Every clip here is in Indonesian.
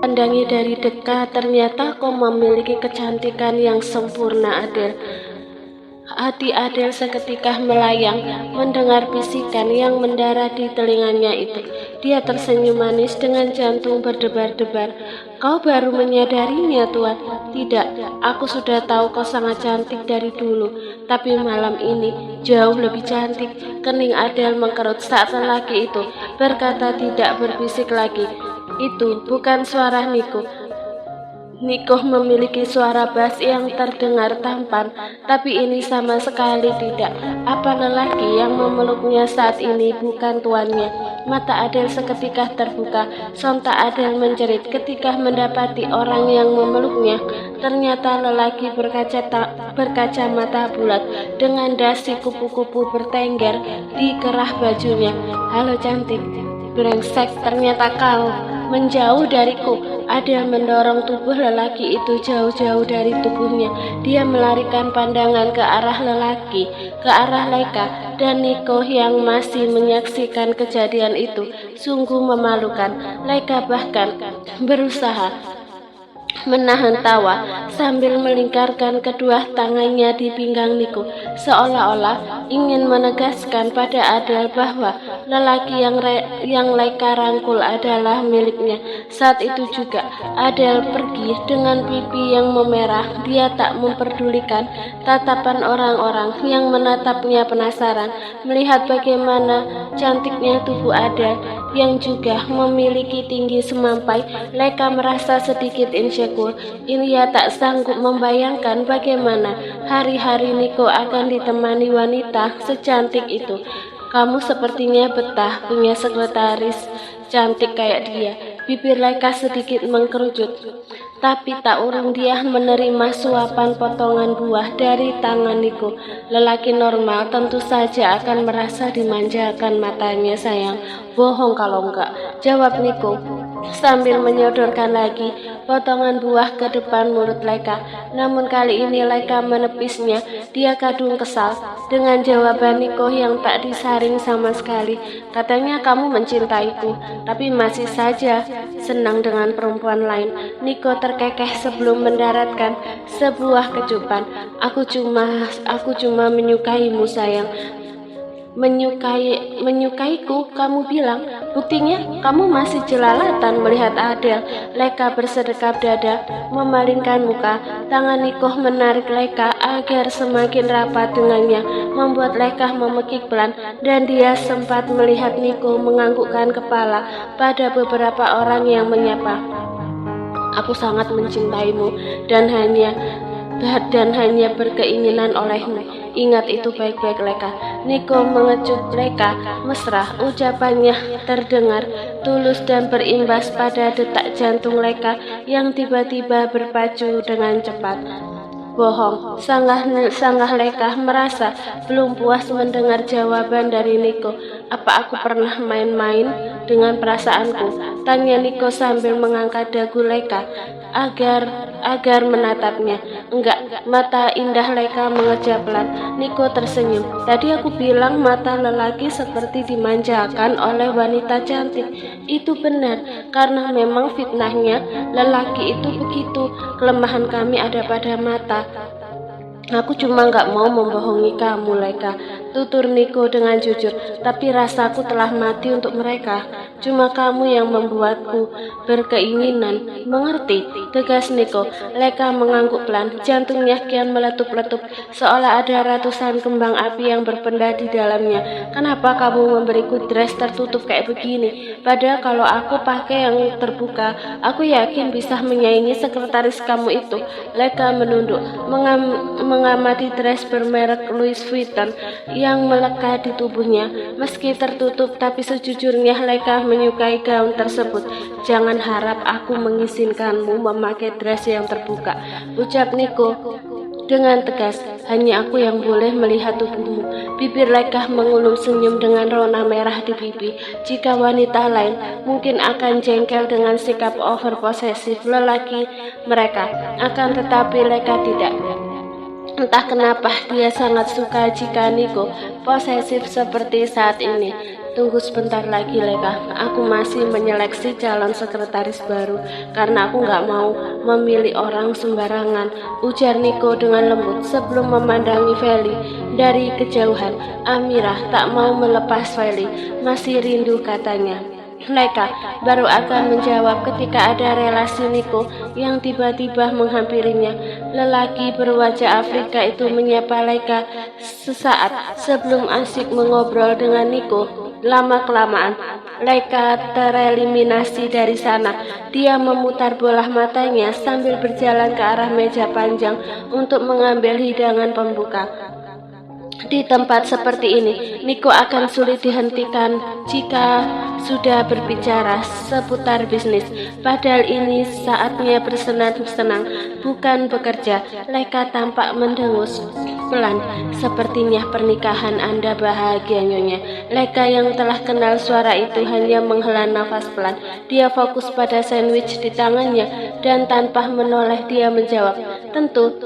pandangi dari dekat, ternyata kau memiliki kecantikan yang sempurna, Adele. Hati Adele seketika melayang mendengar bisikan yang mendarat di telinganya itu. Dia tersenyum manis dengan jantung berdebar-debar. Kau baru menyadarinya, Tuan? Tidak, aku sudah tahu kau sangat cantik dari dulu. Tapi malam ini jauh lebih cantik. Kening Adele mengkerut saat lelaki itu berkata tidak berbisik lagi. Itu bukan suara Nico. Nico memiliki suara bass yang terdengar tampan, tapi ini sama sekali tidak. Apa lelaki yang memeluknya saat ini bukan tuannya? Mata Adele seketika terbuka, sontak Adele menjerit ketika mendapati orang yang memeluknya. Ternyata lelaki berkacamata bulat dengan dasi kupu-kupu bertengger di kerah bajunya. Halo cantik, brengsek, ternyata kau menjauh dariku. Adele mendorong tubuh lelaki itu jauh-jauh dari tubuhnya. Dia melarikan pandangan ke arah lelaki, ke arah Laika dan Nico yang masih menyaksikan kejadian itu. Sungguh memalukan. Laika bahkan berusaha menahan tawa sambil melingkarkan kedua tangannya di pinggang Nico, seolah-olah ingin menegaskan pada Adele bahwa lelaki yang Laika rangkul adalah miliknya. Saat itu juga Adele pergi dengan pipi yang memerah. Dia tak memperdulikan tatapan orang-orang yang menatapnya penasaran melihat bagaimana cantiknya tubuh Adele yang juga memiliki tinggi semampai. Laika merasa sedikit insecure. Ia tak sanggup membayangkan bagaimana hari-hari Nico akan ditemani wanita secantik itu. Kamu sepertinya betah punya sekretaris cantik kayak dia. Bibir Laika sedikit mengkerucut, tapi tak urung dia menerima suapan potongan buah dari tangan Nico. Lelaki normal tentu saja akan merasa dimanjakan matanya, sayang. Bohong kalau enggak, jawab Nico sambil menyodorkan lagi potongan buah ke depan mulut Laika. Namun kali ini Laika menepisnya. Dia kadung kesal dengan jawaban Nico yang tak disaring sama sekali. Katanya kamu mencintaiku, tapi masih saja senang dengan perempuan lain. Nico terkekeh sebelum mendaratkan sebuah kecupan. Aku cuma menyukaimu, sayang. Menyukaiku, kamu bilang? Buktinya kamu masih jelalatan melihat Adele. Laika bersedekap dada, memalingkan muka. Tangan Nico menarik Laika agar semakin rapat dengannya, membuat Laika memekik pelan, dan dia sempat melihat Nico menganggukkan kepala pada beberapa orang yang menyapa. Aku sangat mencintaimu dan hanya berkeinginan olehmu. Ingat itu baik-baik, Laika. Nico mengecup Laika mesra. Ucapannya terdengar tulus dan berimbas pada detak jantung Laika yang tiba-tiba berpacu dengan cepat. Bohong, sanggah Laika merasa belum puas mendengar jawaban dari Nico. Apa aku pernah main-main dengan perasaanku? Tanya Nico sambil mengangkat dagu Laika agar menatapnya. Enggak, mata indah Laika mengejap pelan. Nico tersenyum. Tadi aku bilang mata lelaki seperti dimanjakan oleh wanita cantik. Itu benar, karena memang fitnahnya lelaki itu begitu. Kelemahan kami ada pada mata. Aku cuma gak mau membohongi kamu, Laika, tutur Nico dengan jujur. Tapi rasaku telah mati untuk mereka. Cuma kamu yang membuatku berkeinginan. Mengerti? Tegas Nico. Laika mengangguk pelan. Jantungnya kian meletup-letup, seolah ada ratusan kembang api yang berpendah di dalamnya. Kenapa kamu memberiku dress tertutup kayak begini? Padahal kalau aku pakai yang terbuka, aku yakin bisa menyaingi sekretaris kamu itu. Laika menunduk, mengamati dress bermerek Louis Vuitton yang melekat di tubuhnya. Meski tertutup, tapi sejujurnya Laika menyukai gaun tersebut. Jangan harap aku mengizinkanmu memakai dress yang terbuka, ucap Nico dengan tegas. Hanya aku yang boleh melihat tubuhmu. Bibir Laika mengulum senyum dengan rona merah di pipi. Jika wanita lain mungkin akan jengkel dengan sikap over posesif lelaki mereka, akan tetapi Laika tidak. Entah kenapa dia sangat suka jika Nico posesif seperti saat ini. Tunggu sebentar lagi, Leka. Aku masih menyeleksi calon sekretaris baru karena aku nggak mau memilih orang sembarangan, ujar Niko dengan lembut sebelum memandangi Feli dari kejauhan. Amirah tak mau melepas Feli, masih rindu katanya. Leka baru akan menjawab ketika ada relasi Niko yang tiba-tiba menghampirinya. Lelaki berwajah Afrika itu menyapa Leka sesaat sebelum asik mengobrol dengan Niko. Lama-kelamaan, Leka tereliminasi dari sana. Dia memutar bola matanya sambil berjalan ke arah meja panjang untuk mengambil hidangan pembuka. Di tempat seperti ini, Niko akan sulit dihentikan jika sudah berbicara seputar bisnis. Padahal ini saatnya bersenang-senang, bukan bekerja. Leka tampak mendengus pelan. Sepertinya pernikahan Anda bahagia, Nyonya. Leka yang telah kenal suara itu hanya menghela nafas pelan. Dia fokus pada sandwich di tangannya dan tanpa menoleh dia menjawab, tentu.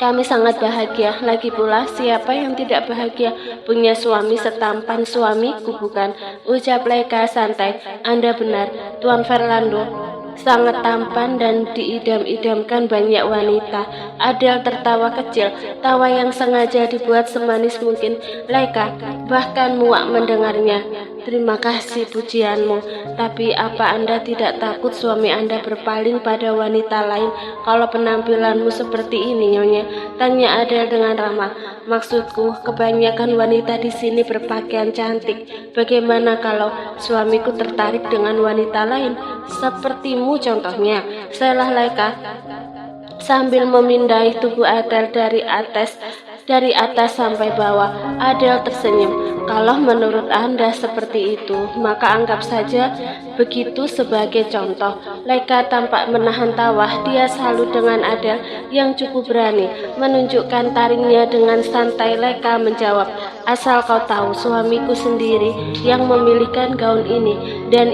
Kami sangat bahagia. Lagi pula, siapa yang tidak bahagia punya suami setampan suamiku, bukan? Ucap Leka santai. Anda benar, Tuan Fernando. Sangat tampan dan diidam-idamkan banyak wanita. Adele tertawa kecil, tawa yang sengaja dibuat semanis mungkin. Leka bahkan muak mendengarnya. Terima kasih pujianmu, tapi apa Anda tidak takut suami Anda berpaling pada wanita lain kalau penampilanmu seperti ini, Nyonya? Tanya Adele dengan ramah. Maksudku, kebanyakan wanita di sini berpakaian cantik. Bagaimana kalau suamiku tertarik dengan wanita lain? Sepertimu contohnya. Selah Leka sambil memindai tubuh Adele dari atas sampai bawah. Adele tersenyum. Kalau menurut Anda seperti itu, maka anggap saja begitu sebagai contoh. Leka tampak menahan tawa. Dia salut dengan Adele yang cukup berani menunjukkan taringnya dengan santai. Leka menjawab, asal kau tahu, suamiku sendiri yang memilihkan gaun ini, dan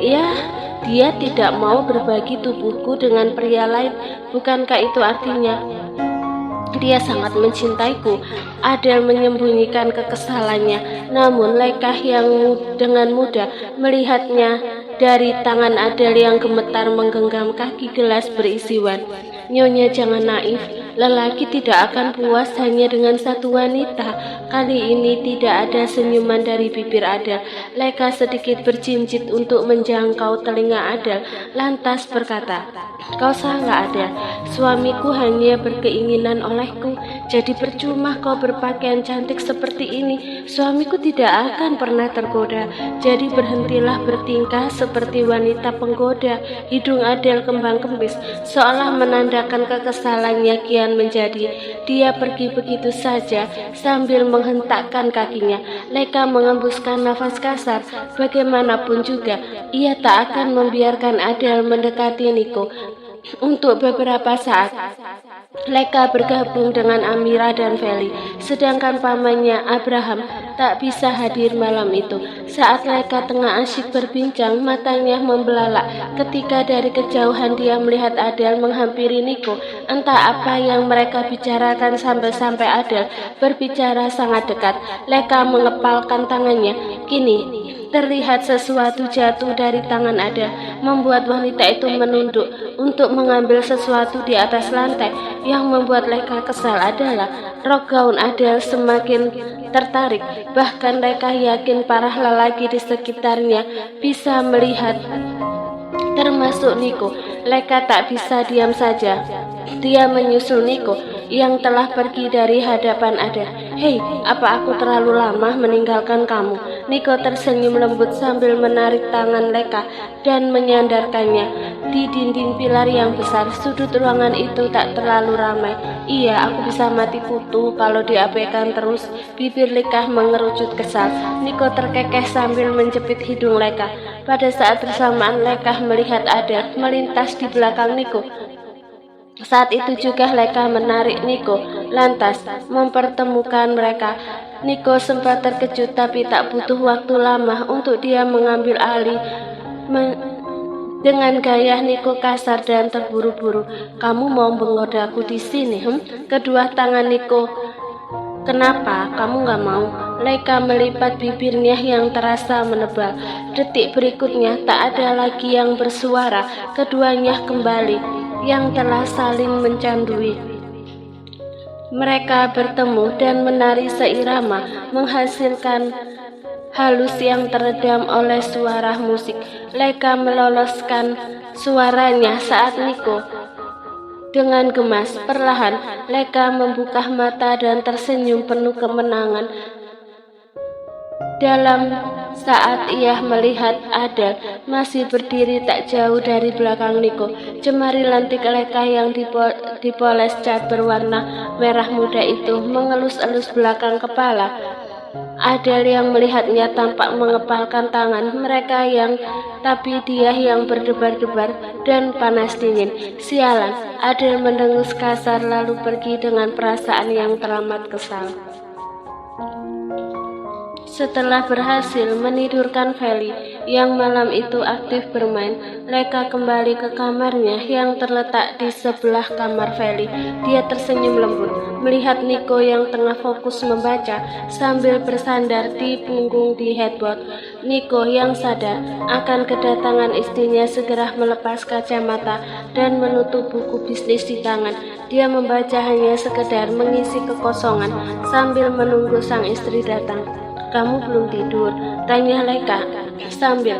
dia tidak mau berbagi tubuhku dengan pria lain. Bukankah itu artinya dia sangat mencintaiku? Adele menyembunyikan kekesalannya, namun Leka yang dengan mudah melihatnya dari tangan Adele yang gemetar menggenggam kaki gelas berisi wine. Nyonya jangan naif, lelaki tidak akan puas hanya dengan satu wanita. Kali ini tidak ada senyuman dari bibir Adele. Leka sedikit berjinjit untuk menjangkau telinga Adele, lantas berkata, kau salah Adele, suamiku hanya berkeinginan olehku, jadi percuma kau berpakaian cantik seperti ini. Suamiku tidak akan pernah tergoda, jadi berhentilah bertingkah seperti wanita penggoda. Hidung Adele kembang-kembis, seolah menandakan kekesalannya kian menjadi. Dia pergi begitu saja sambil menghentakkan kakinya. Leka mengembuskan nafas kasar. Bagaimanapun juga, ia tak akan membiarkan Adele mendekati Niko. Untuk beberapa saat, Leka bergabung dengan Amira dan Feli, sedangkan pamannya Abraham tak bisa hadir malam itu. Saat Leka tengah asyik berbincang, matanya membelalak ketika dari kejauhan dia melihat Adele menghampiri Niko. Entah apa yang mereka bicarakan sampai-sampai Adele berbicara sangat dekat. Leka mengepalkan tangannya. Kini terlihat sesuatu jatuh dari tangan Adele, membuat wanita itu menunduk untuk mengambil sesuatu di atas lantai. Yang membuat Leka kesal adalah rok gaun Adele semakin tertarik. Bahkan Leka yakin para lelaki di sekitarnya bisa melihat, termasuk Niko. Leka tak bisa diam saja. Dia menyusul Niko yang telah pergi dari hadapan Adele. Hei, apa aku terlalu lama meninggalkan kamu? Niko tersenyum lembut sambil menarik tangan Leka dan menyandarkannya di dinding pilar yang besar. Sudut ruangan itu tak terlalu ramai. Iya, aku bisa mati kutu kalau diabaikan terus. Bibir Leka mengerucut kesal. Niko terkekeh sambil menjepit hidung Leka. Pada saat bersamaan Leka melihat Adele melintas di belakang Niko. Saat itu juga Leka menarik Niko, lantas mempertemukan mereka. Niko sempat terkejut, tapi tak butuh waktu lama untuk dia mengambil alih. Dengan gaya Niko kasar dan terburu-buru, kamu mau menggodaku di sini? Kedua tangan Niko. Kenapa kamu gak mau? Leka melipat bibirnya yang terasa menebal. Detik berikutnya tak ada lagi yang bersuara. Keduanya kembali yang telah saling mencandui. Mereka bertemu dan menari seirama, menghasilkan halus yang teredam oleh suara musik. Leka meloloskan suaranya saat Niko dengan gemas. Perlahan Leka membuka mata dan tersenyum penuh kemenangan. Dalam saat ia melihat Adele masih berdiri tak jauh dari belakang Niko, jemari lentik Leka yang dipoles cat berwarna merah muda itu mengelus-elus belakang kepala. Adele yang melihatnya tampak mengepalkan tangan mereka tapi dia yang berdebar-debar dan panas dingin. Sialan, Adele mendengus kasar lalu pergi dengan perasaan yang teramat kesal. Setelah berhasil menidurkan Feli yang malam itu aktif bermain, Leka kembali ke kamarnya yang terletak di sebelah kamar Feli. Dia tersenyum lembut melihat Niko yang tengah fokus membaca sambil bersandar di punggung di headboard. Niko yang sadar akan kedatangan istrinya segera melepas kacamata dan menutup buku bisnis di tangan. Dia membaca hanya sekedar mengisi kekosongan sambil menunggu sang istri datang. "Kamu belum tidur?" tanya Leka sambil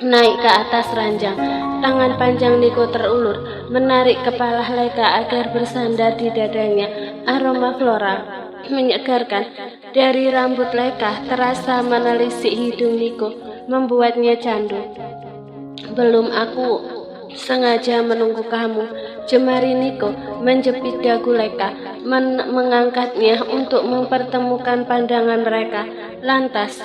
naik ke atas ranjang. Tangan panjang Niko terulur menarik kepala Leka agar bersandar di dadanya. Aroma floral menyegarkan dari rambut Leka terasa menelisik hidung Niko, membuatnya candu. "Belum, aku sengaja menunggu kamu," jemari Niko menjepit dagu Leka, mengangkatnya untuk mempertemukan pandangan mereka. Lantas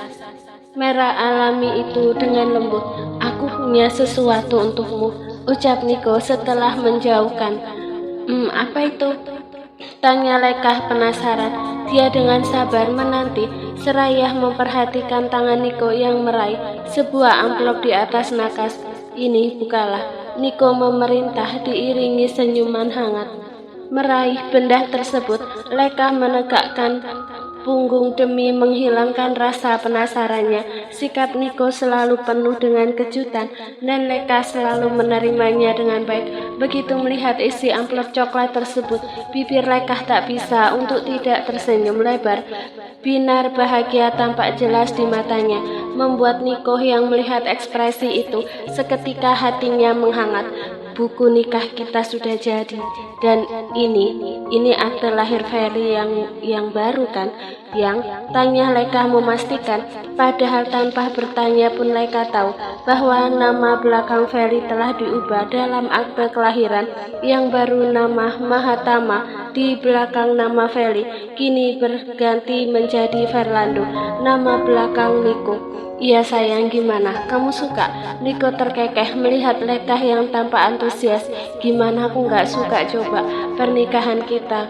merah alami itu dengan lembut. "Aku punya sesuatu untukmu," ucap Niko setelah menjauhkan. Apa itu?" tanya Leka penasaran. Dia dengan sabar menanti seraya memperhatikan tangan Niko yang meraih sebuah amplop di atas nakas. "Ini, bukalah," Niko memerintah diiringi senyuman hangat. Meraih benda tersebut, Leka menegakkan punggung demi menghilangkan rasa penasarannya. Sikap Niko selalu penuh dengan kejutan dan Leka selalu menerimanya dengan baik. Begitu melihat isi amplop coklat tersebut, bibir Leka tak bisa untuk tidak tersenyum lebar. Binar bahagia tampak jelas di matanya, membuat Niko yang melihat ekspresi itu seketika hatinya menghangat. "Buku nikah kita sudah jadi, dan ini akte lahir Feli yang baru kan?" "Yang?" tanya Leka memastikan. Padahal tanpa bertanya pun Leka tahu bahwa nama belakang Feli telah diubah dalam akte kelahiran yang baru. Nama Mahatama di belakang nama Feli kini berganti menjadi Fernando, nama belakang Niko. "Iya sayang, gimana? Kamu suka?" Niko terkekeh melihat Leka yang tampak antusias. "Gimana aku nggak suka coba. Pernikahan kita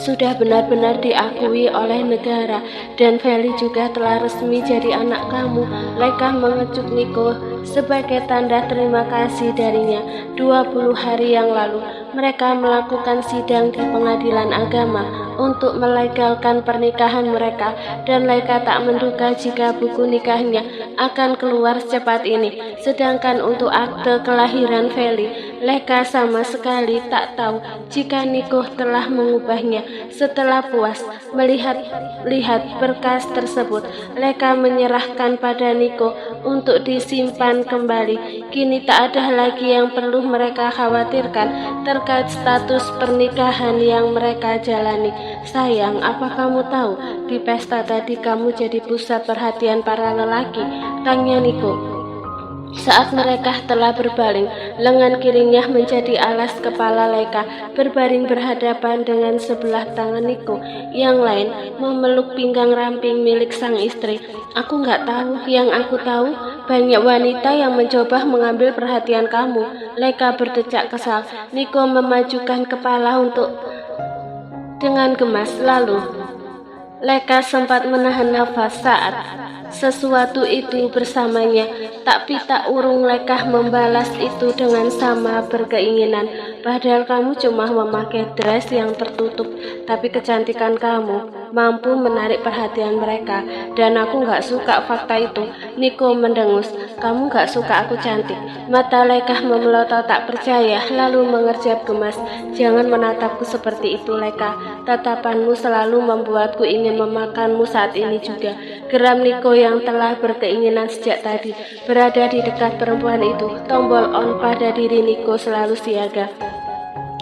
sudah benar-benar diakui oleh negara dan Feli juga telah resmi jadi anak kamu." Leka mengecup Niko sebagai tanda terima kasih darinya. 20 hari yang lalu mereka melakukan sidang di pengadilan agama untuk melegalkan pernikahan mereka, dan Leka tak menduga jika buku nikahnya akan keluar secepat ini. Sedangkan untuk akte kelahiran Feli, Leka sama sekali tak tahu jika Niko telah mengubahnya. Setelah puas melihat berkas tersebut, Leka menyerahkan pada Niko untuk disimpan kembali. Kini tak ada lagi yang perlu mereka khawatirkan terkait status pernikahan yang mereka jalani. "Sayang, apa kamu tahu di pesta tadi kamu jadi pusat perhatian para lelaki?" tanya Niko. Saat mereka telah berbaring, lengan kirinya menjadi alas kepala Leka, berbaring berhadapan dengan sebelah tangan Niko yang lain memeluk pinggang ramping milik sang istri. "Aku nggak tahu. Yang aku tahu, banyak wanita yang mencoba mengambil perhatian kamu." Leka berdecak kesal. Niko memajukan kepala dengan gemas. Lalu Leka sempat menahan nafas saat sesuatu itu bersamanya, tapi tak urung Leka membalas itu dengan sama berkeinginan. Padahal kamu cuma memakai dress yang tertutup, tapi kecantikan kamu mampu menarik perhatian mereka. Dan aku nggak suka fakta itu. Nico mendengus. Kamu nggak suka aku cantik? Mata Leka memelotot tak percaya, lalu mengerjap gemas. Jangan menatapku seperti itu, Leka. Tatapanmu selalu membuatku ingin memakanmu saat ini juga. Geram Nico yang telah berkeinginan sejak tadi. Berada di dekat perempuan itu, tombol on pada diri Nico selalu siaga.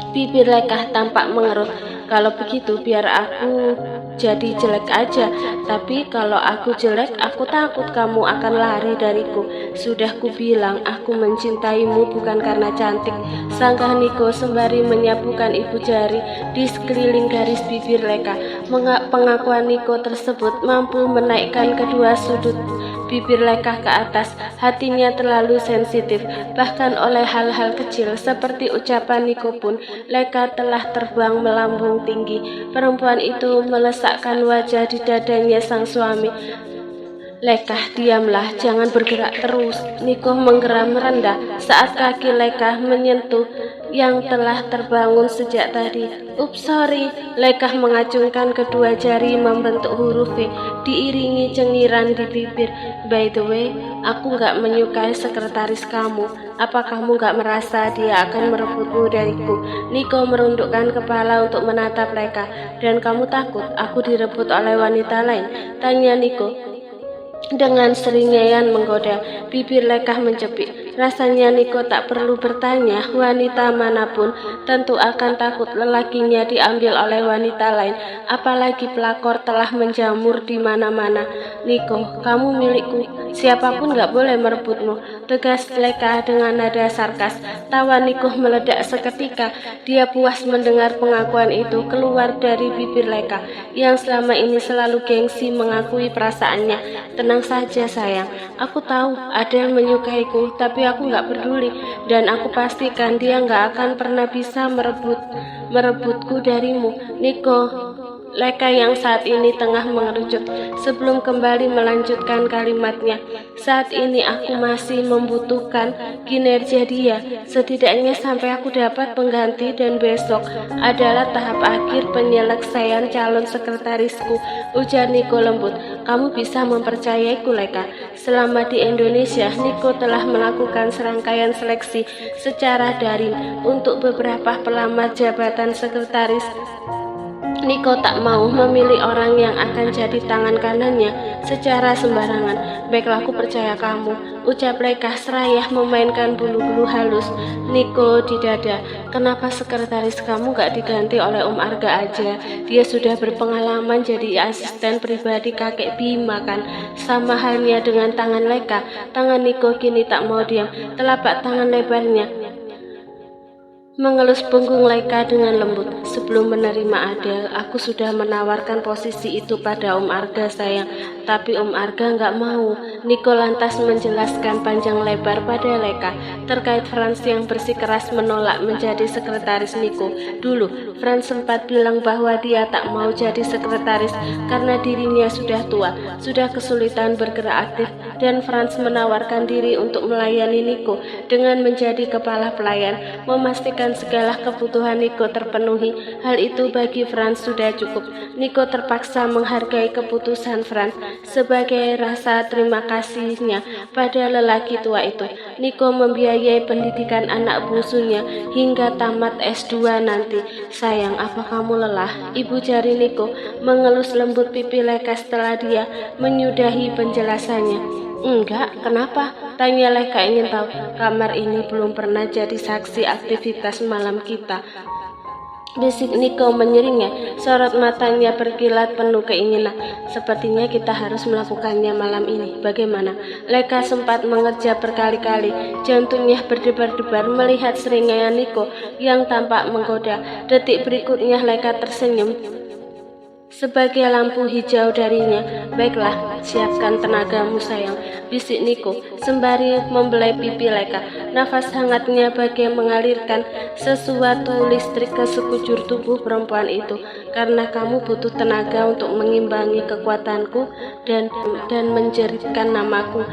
Bibir Leka tampak mengerut. Kalau begitu biar aku jadi jelek aja. Tapi kalau aku jelek, aku takut kamu akan lari dariku. Sudah kubilang aku mencintaimu bukan karena cantik, sanggah Nico sembari menyapukan ibu jari di sekeliling garis bibir Leka. Pengakuan Nico tersebut mampu menaikkan kedua sudut bibir Leka ke atas. Hatinya terlalu sensitif, bahkan oleh hal-hal kecil seperti ucapan Nico pun Leka telah terbang melambung tinggi. Perempuan itu meletakkan wajah di dadanya sang suami. Leka, diamlah, jangan bergerak terus. Nico menggeram rendah saat kaki Leka menyentuh yang telah terbangun sejak tadi. Ups, sorry. Leka mengacungkan kedua jari membentuk huruf V, diiringi cengiran di bibir. By the way, aku nggak menyukai sekretaris kamu. Apa kamu nggak merasa dia akan merebutmu dariku? Nico merundukkan kepala untuk menatap Leka. Dan kamu takut aku direbut oleh wanita lain? Tanya Nico dengan seringayan menggoda. Bibir Leka mencepit. Rasanya Nico tak perlu bertanya, wanita manapun tentu akan takut lelakinya diambil oleh wanita lain, apalagi pelakor telah menjamur di mana-mana. Nico, kamu milikku, siapapun gak boleh merebutmu, tegas Leka dengan nada sarkas. Tawa Nico meledak seketika. Dia puas mendengar pengakuan itu keluar dari bibir Leka yang selama ini selalu gengsi mengakui perasaannya. Tenang saja sayang, aku tahu Adele menyukaiku, tapi aku gak peduli, dan aku pastikan dia gak akan pernah bisa merebutku darimu. Nico, Leka yang saat ini tengah mengerucut sebelum kembali melanjutkan kalimatnya. Saat ini aku masih membutuhkan kinerja dia, setidaknya sampai aku dapat pengganti, dan besok adalah tahap akhir penyelesaian calon sekretarisku, ujar Nico lembut. Kamu bisa mempercayaiku, Leka. Selama di Indonesia, Nico telah melakukan serangkaian seleksi secara daring untuk beberapa pelamar jabatan sekretaris. Nico tak mau memilih orang yang akan jadi tangan kanannya secara sembarangan. Baiklah, aku percaya kamu, ucap Leka seraya memainkan bulu-bulu halus Nico di dada. Kenapa sekretaris kamu gak diganti oleh Om Arga aja? Dia sudah berpengalaman jadi asisten pribadi kakek Bima kan? Sama halnya dengan tangan Leka. Tangan Nico kini tak mau diam. Telapak tangan lebarnya mengelus punggung Leka dengan lembut. Sebelum menerima Adele, aku sudah menawarkan posisi itu pada Om Arga sayang, tapi Om Arga nggak mau. Nico lantas menjelaskan panjang lebar pada Leka terkait Franz yang bersikeras menolak menjadi sekretaris Nico. Dulu, Franz sempat bilang bahwa dia tak mau jadi sekretaris karena dirinya sudah tua, sudah kesulitan bergerak aktif, dan Franz menawarkan diri untuk melayani Nico dengan menjadi kepala pelayan, memastikan segala kebutuhan Nico terpenuhi. Hal itu bagi Franz sudah cukup. Nico terpaksa menghargai keputusan Franz sebagai rasa terima kasihnya pada lelaki tua itu. Nico membiayai pendidikan anak bungsunya hingga tamat S2 nanti. Sayang, apa kamu lelah? Ibu jari Nico mengelus lembut pipi Leka setelah dia menyudahi penjelasannya. Enggak, kenapa? Tanya Leka ingin tahu. Kamar ini belum pernah jadi saksi aktivitas malam kita, bisik Nico menyeringnya. Sorot matanya berkilat penuh keinginan. Sepertinya kita harus melakukannya malam ini. Bagaimana? Leka sempat mengerjap berkali-kali. Jantungnya berdebar-debar melihat seringainya Nico yang tampak menggoda. Detik berikutnya Leka tersenyum sebagai lampu hijau darinya. Baiklah, siapkan tenagamu sayang, bisik Nico sembari membelai pipi Leka. Nafas hangatnya bagai mengalirkan sesuatu listrik ke sekujur tubuh perempuan itu. Karena kamu butuh tenaga untuk mengimbangi kekuatanku dan menjeritkan namaku.